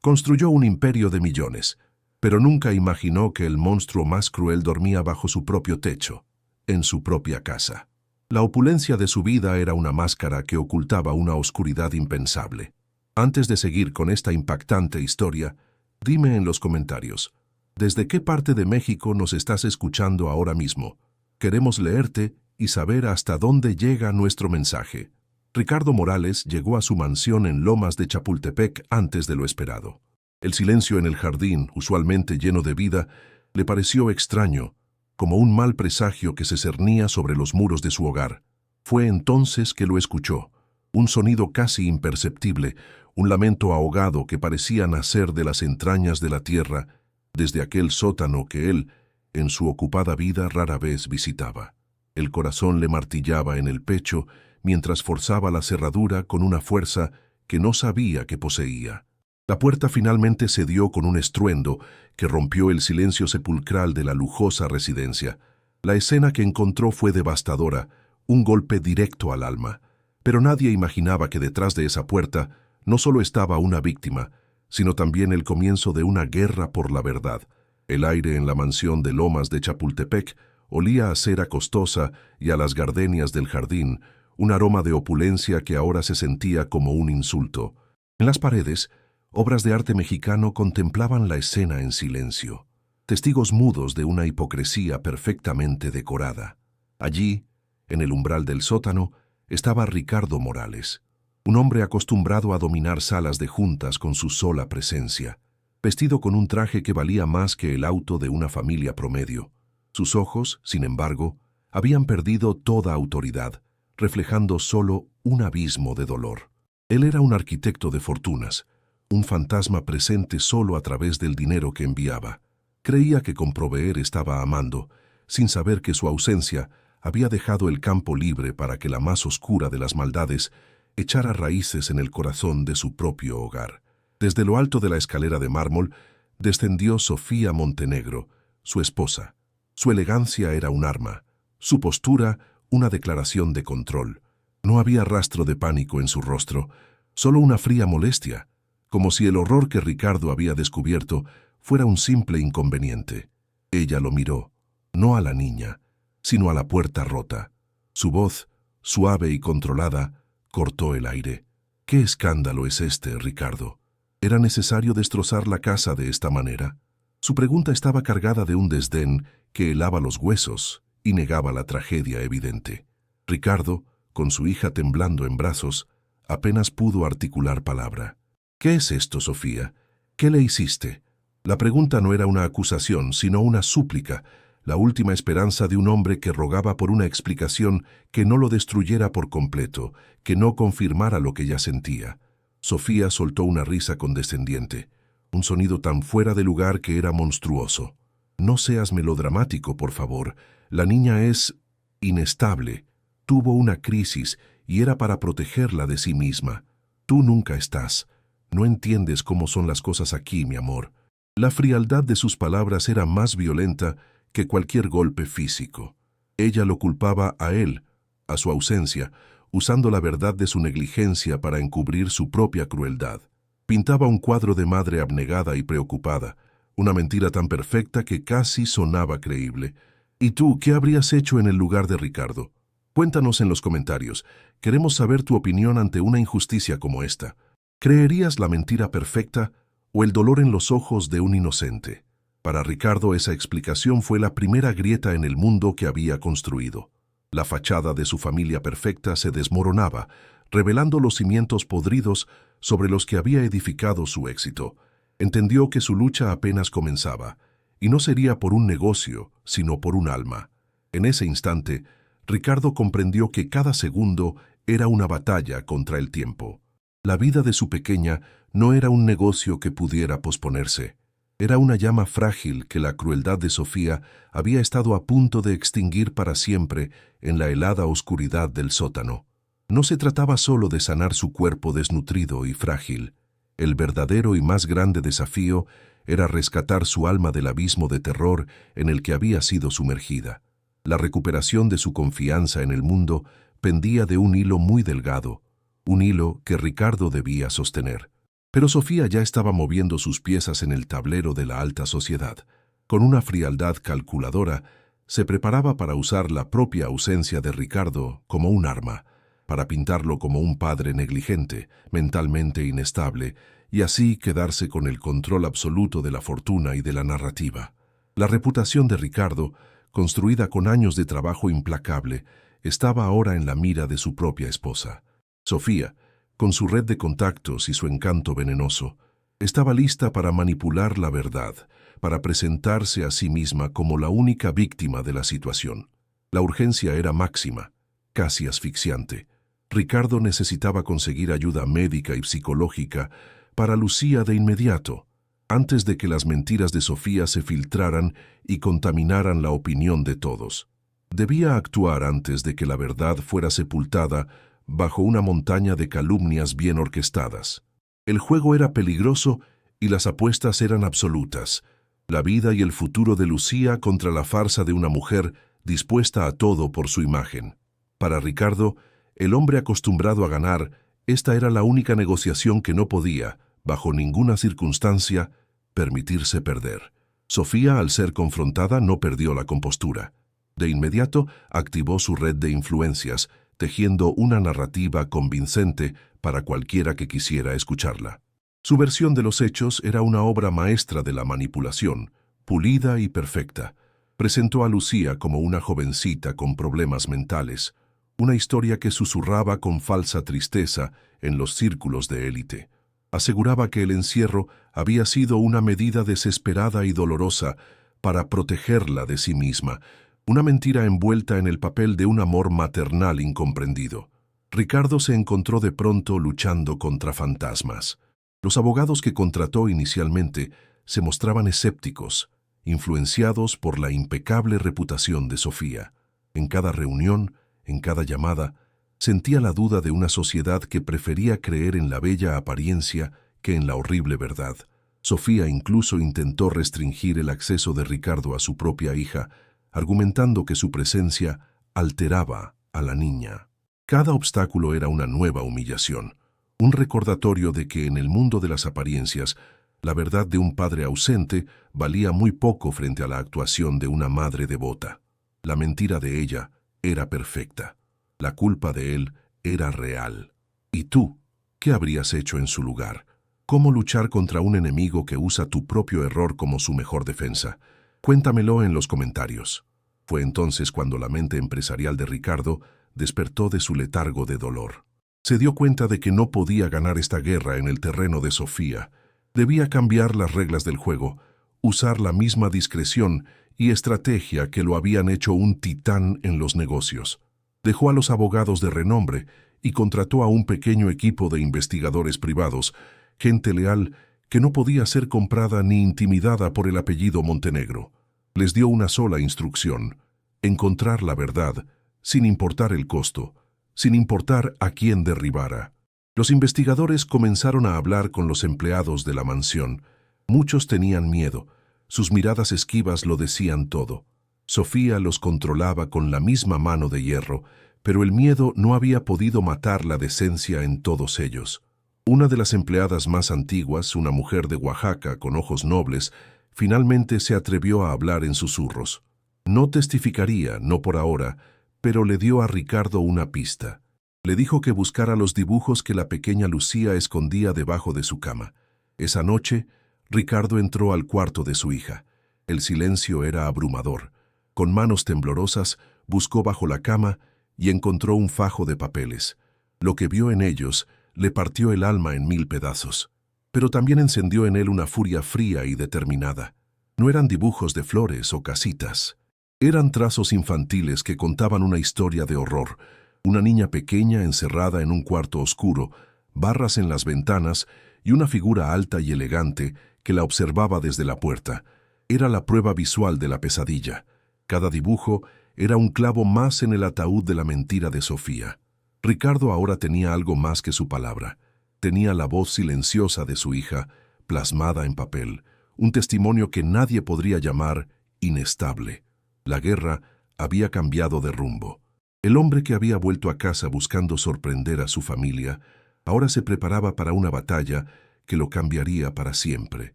Construyó un imperio de millones, pero nunca imaginó que el monstruo más cruel dormía bajo su propio techo, en su propia casa. La opulencia de su vida era una máscara que ocultaba una oscuridad impensable. Antes de seguir con esta impactante historia, dime en los comentarios, ¿desde qué parte de México nos estás escuchando ahora mismo? Queremos leerte y saber hasta dónde llega nuestro mensaje. Ricardo Morales llegó a su mansión en Lomas de Chapultepec antes de lo esperado. El silencio en el jardín, usualmente lleno de vida, le pareció extraño, como un mal presagio que se cernía sobre los muros de su hogar. Fue entonces que lo escuchó, un sonido casi imperceptible, un lamento ahogado que parecía nacer de las entrañas de la tierra, desde aquel sótano que él, en su ocupada vida, rara vez visitaba. El corazón le martillaba en el pecho mientras forzaba la cerradura con una fuerza que no sabía que poseía. La puerta finalmente cedió con un estruendo que rompió el silencio sepulcral de la lujosa residencia. La escena que encontró fue devastadora, un golpe directo al alma. Pero nadie imaginaba que detrás de esa puerta no solo estaba una víctima, sino también el comienzo de una guerra por la verdad. El aire en la mansión de Lomas de Chapultepec olía a cera costosa y a las gardenias del jardín, un aroma de opulencia que ahora se sentía como un insulto. En las paredes, obras de arte mexicano contemplaban la escena en silencio, testigos mudos de una hipocresía perfectamente decorada. Allí, en el umbral del sótano, estaba Ricardo Morales, un hombre acostumbrado a dominar salas de juntas con su sola presencia, vestido con un traje que valía más que el auto de una familia promedio. Sus ojos, sin embargo, habían perdido toda autoridad, reflejando solo un abismo de dolor. Él era un arquitecto de fortunas, un fantasma presente solo a través del dinero que enviaba. Creía que con proveer estaba amando, sin saber que su ausencia había dejado el campo libre para que la más oscura de las maldades echara raíces en el corazón de su propio hogar. Desde lo alto de la escalera de mármol descendió Sofía Montenegro, su esposa. Su elegancia era un arma, su postura una declaración de control. No había rastro de pánico en su rostro, solo una fría molestia, como si el horror que Ricardo había descubierto fuera un simple inconveniente. Ella lo miró, no a la niña, sino a la puerta rota. Su voz, suave y controlada, cortó el aire. ¿Qué escándalo es este, Ricardo? ¿Era necesario destrozar la casa de esta manera? Su pregunta estaba cargada de un desdén que helaba los huesos y negaba la tragedia evidente. Ricardo, con su hija temblando en brazos, apenas pudo articular palabra. ¿Qué es esto, Sofía? ¿Qué le hiciste? La pregunta no era una acusación, sino una súplica, la última esperanza de un hombre que rogaba por una explicación que no lo destruyera por completo, que no confirmara lo que ya sentía. Sofía soltó una risa condescendiente, un sonido tan fuera de lugar que era monstruoso. No seas melodramático, por favor. La niña es inestable. Tuvo una crisis y era para protegerla de sí misma. Tú nunca estás. No entiendes cómo son las cosas aquí, mi amor. La frialdad de sus palabras era más violenta que cualquier golpe físico. Ella lo culpaba a él, a su ausencia, usando la verdad de su negligencia para encubrir su propia crueldad. Pintaba un cuadro de madre abnegada y preocupada, una mentira tan perfecta que casi sonaba creíble. ¿Y tú qué habrías hecho en el lugar de Ricardo? Cuéntanos en los comentarios. Queremos saber tu opinión ante una injusticia como esta. ¿Creerías la mentira perfecta o el dolor en los ojos de un inocente? Para Ricardo esa explicación fue la primera grieta en el mundo que había construido. La fachada de su familia perfecta se desmoronaba, revelando los cimientos podridos sobre los que había edificado su éxito. Entendió que su lucha apenas comenzaba, y no sería por un negocio, sino por un alma. En ese instante, Ricardo comprendió que cada segundo era una batalla contra el tiempo. La vida de su pequeña no era un negocio que pudiera posponerse. Era una llama frágil que la crueldad de Sofía había estado a punto de extinguir para siempre en la helada oscuridad del sótano. No se trataba solo de sanar su cuerpo desnutrido y frágil. El verdadero y más grande desafío era rescatar su alma del abismo de terror en el que había sido sumergida. La recuperación de su confianza en el mundo pendía de un hilo muy delgado, un hilo que Ricardo debía sostener. Pero Sofía ya estaba moviendo sus piezas en el tablero de la alta sociedad. Con una frialdad calculadora, se preparaba para usar la propia ausencia de Ricardo como un arma, para pintarlo como un padre negligente, mentalmente inestable, y así quedarse con el control absoluto de la fortuna y de la narrativa. La reputación de Ricardo, construida con años de trabajo implacable, estaba ahora en la mira de su propia esposa. Sofía, con su red de contactos y su encanto venenoso, estaba lista para manipular la verdad, para presentarse a sí misma como la única víctima de la situación. La urgencia era máxima, casi asfixiante. Ricardo necesitaba conseguir ayuda médica y psicológica para Lucía de inmediato, antes de que las mentiras de Sofía se filtraran y contaminaran la opinión de todos. Debía actuar antes de que la verdad fuera sepultada bajo una montaña de calumnias bien orquestadas. El juego era peligroso y las apuestas eran absolutas. La vida y el futuro de Lucía contra la farsa de una mujer dispuesta a todo por su imagen. Para Ricardo, el hombre acostumbrado a ganar, esta era la única negociación que no podía, bajo ninguna circunstancia, permitirse perder. Sofía, al ser confrontada, no perdió la compostura. De inmediato, activó su red de influencias, tejiendo una narrativa convincente para cualquiera que quisiera escucharla. Su versión de los hechos era una obra maestra de la manipulación, pulida y perfecta. Presentó a Lucía como una jovencita con problemas mentales, una historia que susurraba con falsa tristeza en los círculos de élite. Aseguraba que el encierro había sido una medida desesperada y dolorosa para protegerla de sí misma, una mentira envuelta en el papel de un amor maternal incomprendido. Ricardo se encontró de pronto luchando contra fantasmas. Los abogados que contrató inicialmente se mostraban escépticos, influenciados por la impecable reputación de Sofía. En cada reunión, en cada llamada, sentía la duda de una sociedad que prefería creer en la bella apariencia que en la horrible verdad. Sofía incluso intentó restringir el acceso de Ricardo a su propia hija, argumentando que su presencia alteraba a la niña. Cada obstáculo era una nueva humillación, un recordatorio de que en el mundo de las apariencias, la verdad de un padre ausente valía muy poco frente a la actuación de una madre devota. La mentira de ella era perfecta. La culpa de él era real. ¿Y tú? ¿Qué habrías hecho en su lugar? ¿Cómo luchar contra un enemigo que usa tu propio error como su mejor defensa? Cuéntamelo en los comentarios. Fue entonces cuando la mente empresarial de Ricardo despertó de su letargo de dolor. Se dio cuenta de que no podía ganar esta guerra en el terreno de Sofía. Debía cambiar las reglas del juego, usar la misma discreción y estrategia que lo habían hecho un titán en los negocios. Dejó a los abogados de renombre y contrató a un pequeño equipo de investigadores privados, gente leal que no podía ser comprada ni intimidada por el apellido Montenegro. Les dio una sola instrucción: encontrar la verdad, sin importar el costo, sin importar a quién derribara. Los investigadores comenzaron a hablar con los empleados de la mansión. Muchos tenían miedo. Sus miradas esquivas lo decían todo. Sofía los controlaba con la misma mano de hierro, pero el miedo no había podido matar la decencia en todos ellos. Una de las empleadas más antiguas, una mujer de Oaxaca con ojos nobles, finalmente se atrevió a hablar en susurros. No testificaría, no por ahora, pero le dio a Ricardo una pista. Le dijo que buscara los dibujos que la pequeña Lucía escondía debajo de su cama. Esa noche, Ricardo entró al cuarto de su hija. El silencio era abrumador. Con manos temblorosas, buscó bajo la cama y encontró un fajo de papeles. Lo que vio en ellos le partió el alma en 1000 pedazos. Pero también encendió en él una furia fría y determinada. No eran dibujos de flores o casitas. Eran trazos infantiles que contaban una historia de horror. Una niña pequeña encerrada en un cuarto oscuro, barras en las ventanas y una figura alta y elegante que la observaba desde la puerta. Era la prueba visual de la pesadilla. Cada dibujo era un clavo más en el ataúd de la mentira de Sofía. Ricardo ahora tenía algo más que su palabra. Tenía la voz silenciosa de su hija, plasmada en papel, un testimonio que nadie podría llamar inestable. La guerra había cambiado de rumbo. El hombre que había vuelto a casa buscando sorprender a su familia, ahora se preparaba para una batalla que lo cambiaría para siempre.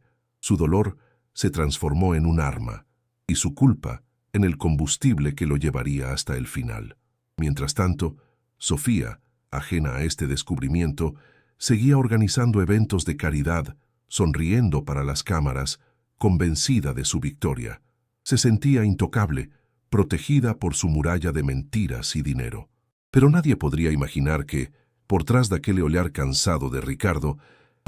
Su dolor se transformó en un arma, y su culpa en el combustible que lo llevaría hasta el final. Mientras tanto, Sofía, ajena a este descubrimiento, seguía organizando eventos de caridad, sonriendo para las cámaras, convencida de su victoria. Se sentía intocable, protegida por su muralla de mentiras y dinero. Pero nadie podría imaginar que, por tras de aquel olhar cansado de Ricardo,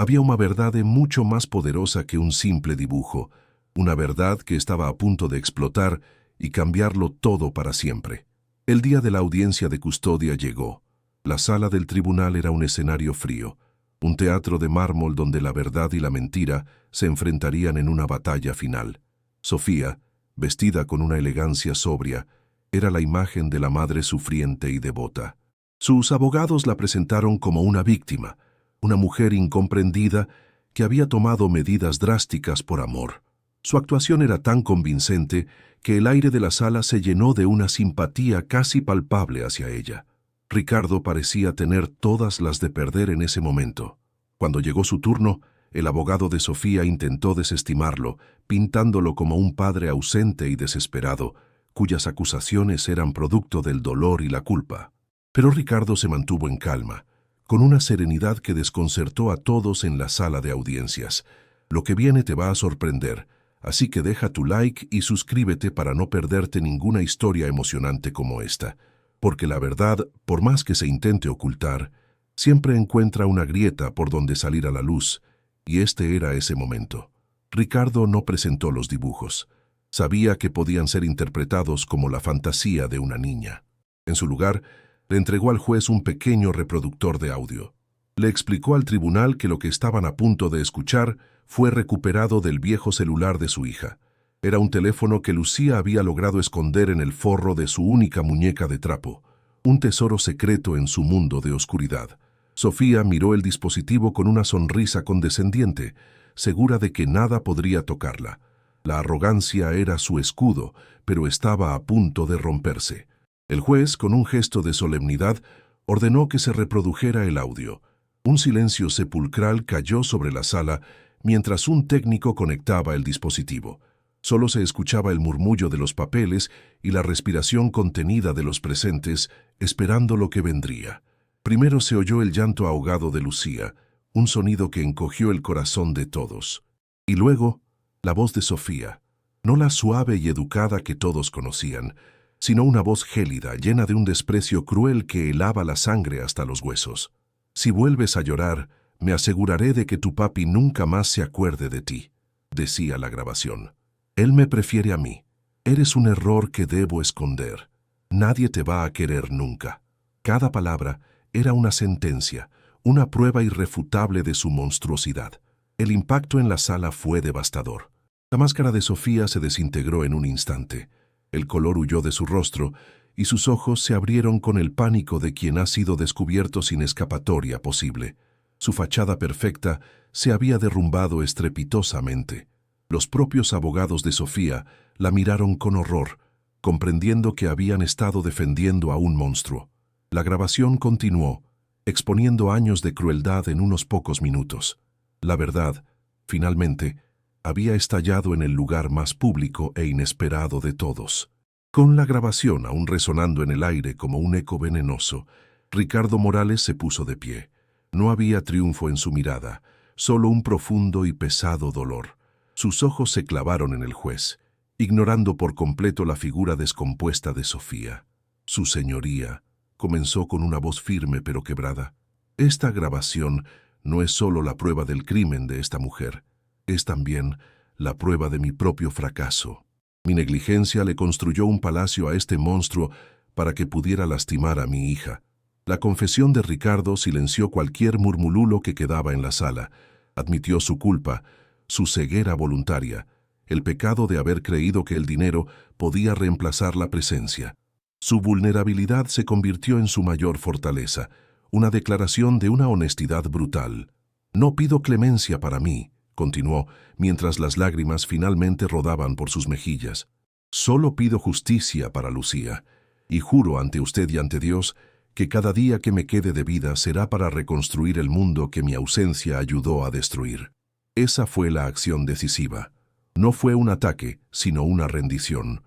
había una verdad mucho más poderosa que un simple dibujo, una verdad que estaba a punto de explotar y cambiarlo todo para siempre. El día de la audiencia de custodia llegó. La sala del tribunal era un escenario frío, un teatro de mármol donde la verdad y la mentira se enfrentarían en una batalla final. Sofía, vestida con una elegancia sobria, era la imagen de la madre sufriente y devota. Sus abogados la presentaron como una víctima, una mujer incomprendida que había tomado medidas drásticas por amor. Su actuación era tan convincente que el aire de la sala se llenó de una simpatía casi palpable hacia ella. Ricardo parecía tener todas las de perder en ese momento. Cuando llegó su turno, el abogado de Sofía intentó desestimarlo, pintándolo como un padre ausente y desesperado, cuyas acusaciones eran producto del dolor y la culpa. Pero Ricardo se mantuvo en calma, con una serenidad que desconcertó a todos en la sala de audiencias. Lo que viene te va a sorprender, así que deja tu like y suscríbete para no perderte ninguna historia emocionante como esta, porque la verdad, por más que se intente ocultar, siempre encuentra una grieta por donde salir a la luz, y este era ese momento. Ricardo no presentó los dibujos. Sabía que podían ser interpretados como la fantasía de una niña. En su lugar, le entregó al juez un pequeño reproductor de audio. Le explicó al tribunal que lo que estaban a punto de escuchar fue recuperado del viejo celular de su hija. Era un teléfono que Lucía había logrado esconder en el forro de su única muñeca de trapo, un tesoro secreto en su mundo de oscuridad. Sofía miró el dispositivo con una sonrisa condescendiente, segura de que nada podría tocarla. La arrogancia era su escudo, pero estaba a punto de romperse. El juez, con un gesto de solemnidad, ordenó que se reprodujera el audio. Un silencio sepulcral cayó sobre la sala mientras un técnico conectaba el dispositivo. Solo se escuchaba el murmullo de los papeles y la respiración contenida de los presentes, esperando lo que vendría. Primero se oyó el llanto ahogado de Lucía, un sonido que encogió el corazón de todos. Y luego, la voz de Sofía, no la suave y educada que todos conocían, sino una voz gélida, llena de un desprecio cruel que helaba la sangre hasta los huesos. «Si vuelves a llorar, me aseguraré de que tu papi nunca más se acuerde de ti», decía la grabación. «Él me prefiere a mí. Eres un error que debo esconder. Nadie te va a querer nunca». Cada palabra era una sentencia, una prueba irrefutable de su monstruosidad. El impacto en la sala fue devastador. La máscara de Sofía se desintegró en un instante. El color huyó de su rostro y sus ojos se abrieron con el pánico de quien ha sido descubierto sin escapatoria posible. Su fachada perfecta se había derrumbado estrepitosamente. Los propios abogados de Sofía la miraron con horror, comprendiendo que habían estado defendiendo a un monstruo. La grabación continuó, exponiendo años de crueldad en unos pocos minutos. La verdad, finalmente, había estallado en el lugar más público e inesperado de todos. Con la grabación aún resonando en el aire como un eco venenoso, Ricardo Morales se puso de pie. No había triunfo en su mirada, solo un profundo y pesado dolor. Sus ojos se clavaron en el juez, ignorando por completo la figura descompuesta de Sofía. «Su señoría», comenzó con una voz firme pero quebrada, «esta grabación no es solo la prueba del crimen de esta mujer, es también la prueba de mi propio fracaso. Mi negligencia le construyó un palacio a este monstruo para que pudiera lastimar a mi hija». La confesión de Ricardo silenció cualquier murmululo que quedaba en la sala. Admitió su culpa, su ceguera voluntaria, el pecado de haber creído que el dinero podía reemplazar la presencia. Su vulnerabilidad se convirtió en su mayor fortaleza, una declaración de una honestidad brutal. «No pido clemencia para mí», continuó, mientras las lágrimas finalmente rodaban por sus mejillas. «Solo pido justicia para Lucía, y juro ante usted y ante Dios que cada día que me quede de vida será para reconstruir el mundo que mi ausencia ayudó a destruir. Esa fue la acción decisiva. No fue un ataque, sino una rendición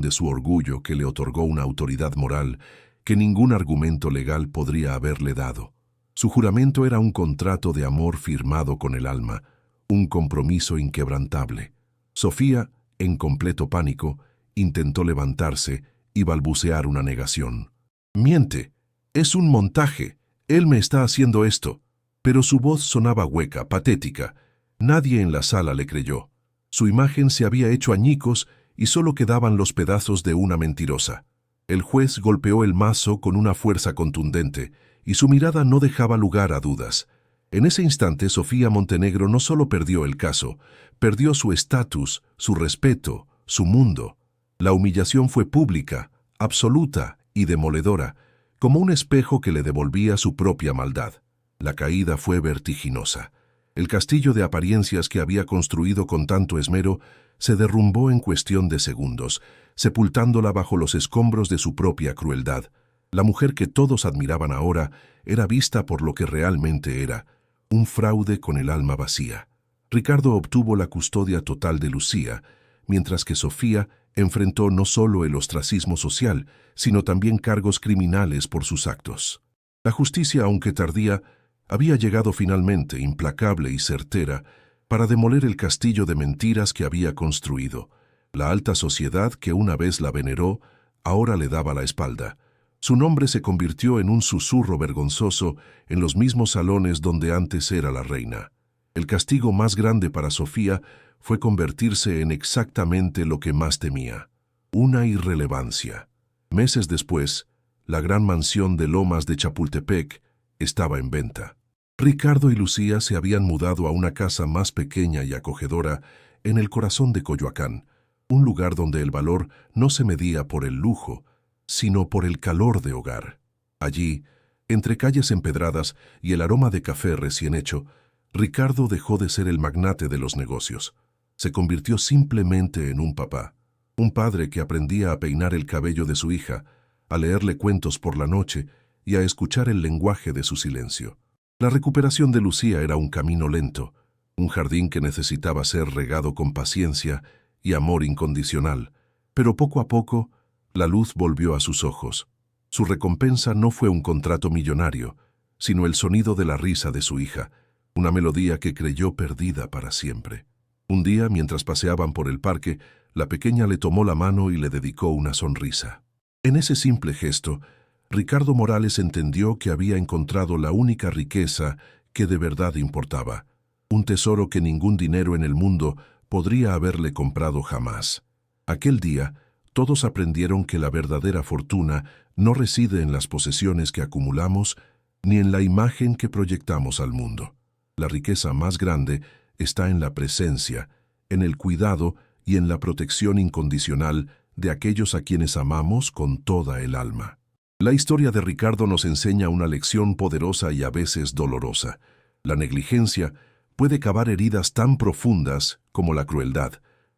de su orgullo que le otorgó una autoridad moral que ningún argumento legal podría haberle dado. Su juramento era un contrato de amor firmado con el alma, un compromiso inquebrantable. Sofía, en completo pánico, intentó levantarse y balbucear una negación. «Miente, es un montaje, él me está haciendo esto». Pero su voz sonaba hueca, patética. Nadie en la sala le creyó. Su imagen se había hecho añicos y solo quedaban los pedazos de una mentirosa. El juez golpeó el mazo con una fuerza contundente y su mirada no dejaba lugar a dudas. En ese instante, Sofía Montenegro no solo perdió el caso, perdió su estatus, su respeto, su mundo. La humillación fue pública, absoluta y demoledora, como un espejo que le devolvía su propia maldad. La caída fue vertiginosa. El castillo de apariencias que había construido con tanto esmero se derrumbó en cuestión de segundos, sepultándola bajo los escombros de su propia crueldad. La mujer que todos admiraban ahora era vista por lo que realmente era, un fraude con el alma vacía. Ricardo obtuvo la custodia total de Lucía, mientras que Sofía enfrentó no solo el ostracismo social, sino también cargos criminales por sus actos. La justicia, aunque tardía, había llegado finalmente, implacable y certera, para demoler el castillo de mentiras que había construido. La alta sociedad que una vez la veneró, ahora le daba la espalda. Su nombre se convirtió en un susurro vergonzoso en los mismos salones donde antes era la reina. El castigo más grande para Sofía fue convertirse en exactamente lo que más temía: una irrelevancia. Meses después, la gran mansión de Lomas de Chapultepec estaba en venta. Ricardo y Lucía se habían mudado a una casa más pequeña y acogedora en el corazón de Coyoacán, un lugar donde el valor no se medía por el lujo, sino por el calor de hogar. Allí, entre calles empedradas y el aroma de café recién hecho, Ricardo dejó de ser el magnate de los negocios. Se convirtió simplemente en un papá, un padre que aprendía a peinar el cabello de su hija, a leerle cuentos por la noche y a escuchar el lenguaje de su silencio. La recuperación de Lucía era un camino lento, un jardín que necesitaba ser regado con paciencia y amor incondicional, pero poco a poco la luz volvió a sus ojos. Su recompensa no fue un contrato millonario, sino el sonido de la risa de su hija, una melodía que creyó perdida para siempre. Un día, mientras paseaban por el parque, la pequeña le tomó la mano y le dedicó una sonrisa. En ese simple gesto, Ricardo Morales entendió que había encontrado la única riqueza que de verdad importaba, un tesoro que ningún dinero en el mundo podría haberle comprado jamás. Aquel día, todos aprendieron que la verdadera fortuna no reside en las posesiones que acumulamos ni en la imagen que proyectamos al mundo. La riqueza más grande está en la presencia, en el cuidado y en la protección incondicional de aquellos a quienes amamos con toda el alma. La historia de Ricardo nos enseña una lección poderosa y a veces dolorosa. La negligencia puede cavar heridas tan profundas como la crueldad.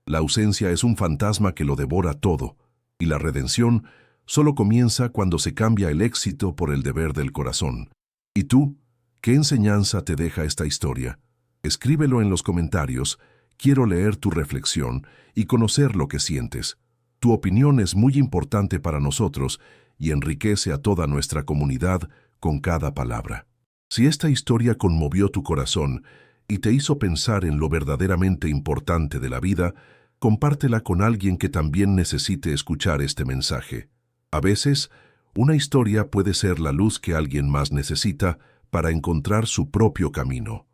La ausencia es un fantasma que lo devora todo, y la redención solo comienza cuando se cambia el éxito por el deber del corazón. ¿Y tú? ¿Qué enseñanza te deja esta historia? Escríbelo en los comentarios. Quiero leer tu reflexión y conocer lo que sientes. Tu opinión es muy importante para nosotros y enriquece a toda nuestra comunidad con cada palabra. Si esta historia conmovió tu corazón y te hizo pensar en lo verdaderamente importante de la vida, compártela con alguien que también necesite escuchar este mensaje. A veces, una historia puede ser la luz que alguien más necesita para encontrar su propio camino.